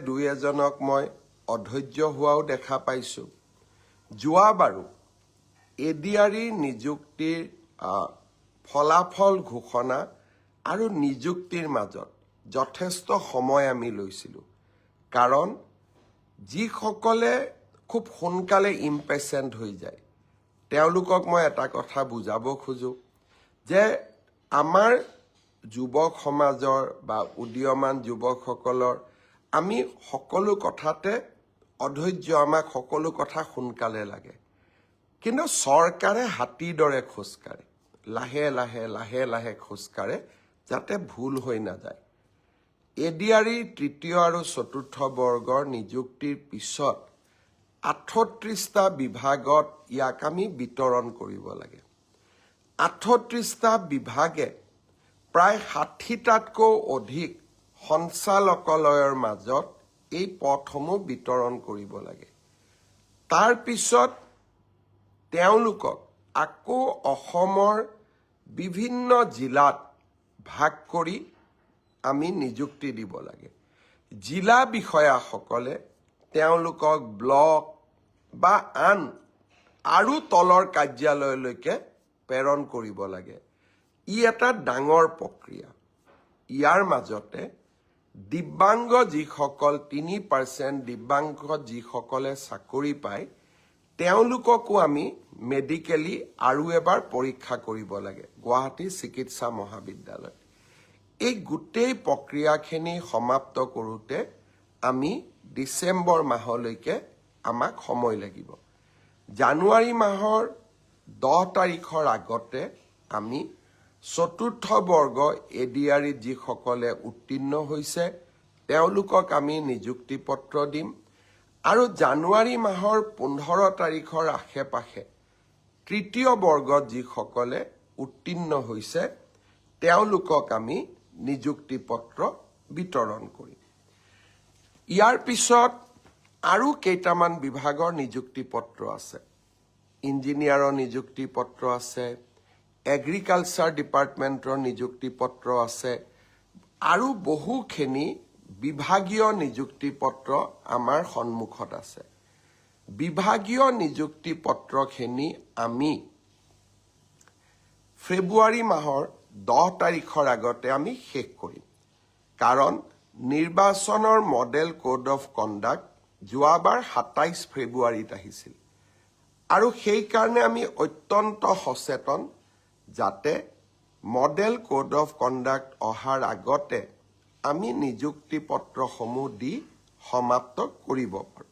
দুই এজনক মই অধৈৰ্য হোৱাও দেখা পাইছোঁ। যোৱাবাৰো এডিআৰই নিযুক্তিৰ ফলাফল ঘোষণা আৰু নিযুক্তিৰ মাজত যথেষ্ট সময় আমি লৈছিলোঁ, কাৰণ যিসকলে খুব সোনকালে ইম্পেচেণ্ট হৈ যায় তেওঁলোকক মই এটা কথা বুজাব খোজোঁ যে আমাৰ যুৱক সমাজৰ বা উদীয়মান যুৱকসকলৰ আমি সকলো কথাতে অধৈৰ্য, আমাক সকলো কথা সোনকালে লাগে। কিন্তু চৰকাৰে হাতীৰ দৰে খোজকাঢ়ে, লাহে লাহে লাহে লাহে খোজকাঢ়ে যাতে ভুল হৈ নাযায়। এডিআৰই তৃতীয় আৰু চতুৰ্থ বৰ্গৰ নিযুক্তিৰ পিছত 38টা বিভাগত ইয়াক আমি বিতৰণ কৰিব লাগে। 38টা বিভাগে প্ৰায় 60টাতকৈ অধিক সঞ্চালকালয়ৰ মাজত এই পদসমূহ বিতৰণ কৰিব লাগে। তাৰ পিছত তেওঁলোকক আকৌ অসমৰ বিভিন্ন জিলাত ভাগ কৰি আমি নিযুক্তি দিব লাগে। জিলা বিষয়াসকলে তেওঁলোকক ব্লক বা আন আৰু তলৰ কাৰ্যালয়লৈকে প্ৰেৰণ কৰিব লাগে। ই এটা ডাঙৰ প্ৰক্ৰিয়া। ইয়াৰ মাজতে দিব্যাংগ যিসকল 3% দিব্যাংগ যিসকলে চাকৰি পায় তেওঁলোককো আমি মেডিকেলি আৰু এবাৰ পৰীক্ষা কৰিব লাগে গুৱাহাটী চিকিৎসা মহাবিদ্যালয়ত। এই গোটেই প্ৰক্ৰিয়াখিনি সমাপ্ত কৰোঁতে আমি ডিচেম্বৰ মাহলৈকে আমাক সময় লাগিব। জানুৱাৰী মাহৰ 10 তাৰিখৰ আগতে আমি চতুৰ্থ বৰ্গ এডিআৰইত যিসকলে উত্তীৰ্ণ হৈছে তেওঁলোকক আমি নিযুক্তি পত্ৰ দিম, আৰু জানুৱাৰী মাহৰ 15 তাৰিখৰ আশে পাশে তৃতীয় বৰ্গত যিসকলে উত্তীৰ্ণ হৈছে তেওঁলোকক আমি নিযুক্তি পত্ৰ বিতৰণ কৰিম। ইয়াৰ পিছত আৰু কেইটামান বিভাগৰ নিযুক্তি পত্ৰ আছে। ইঞ্জিনিয়াৰৰ নিযুক্তি পত্ৰ আছে, এগ্ৰিকালচাৰ ডিপাৰ্টমেণ্টৰ নিযুক্তি পত্ৰ আছে, আৰু বহুখিনি বিভাগীয় নিযুক্তি পত্ৰ আমাৰ সন্মুখত আছে। বিভাগীয় নিযুক্তি পত্ৰখিনি আমি ফেব্ৰুৱাৰী মাহৰ 10 তাৰিখৰ আগতে আমি শেষ কৰিম, কাৰণ নিৰ্বাচনৰ মডেল কোড অফ কণ্ডাক্ট যোৱাবাৰ 27 ফেব্ৰুৱাৰীত আহিছিল, আৰু সেইকাৰণে আমি অত্যন্ত সচেতন যাতে মডেল কোড অফ কণ্ডাক্ট অহাৰ আগতে আমি নিযুক্তি পত্ৰসমূহ দি সমাপ্ত কৰিব পাৰোঁ।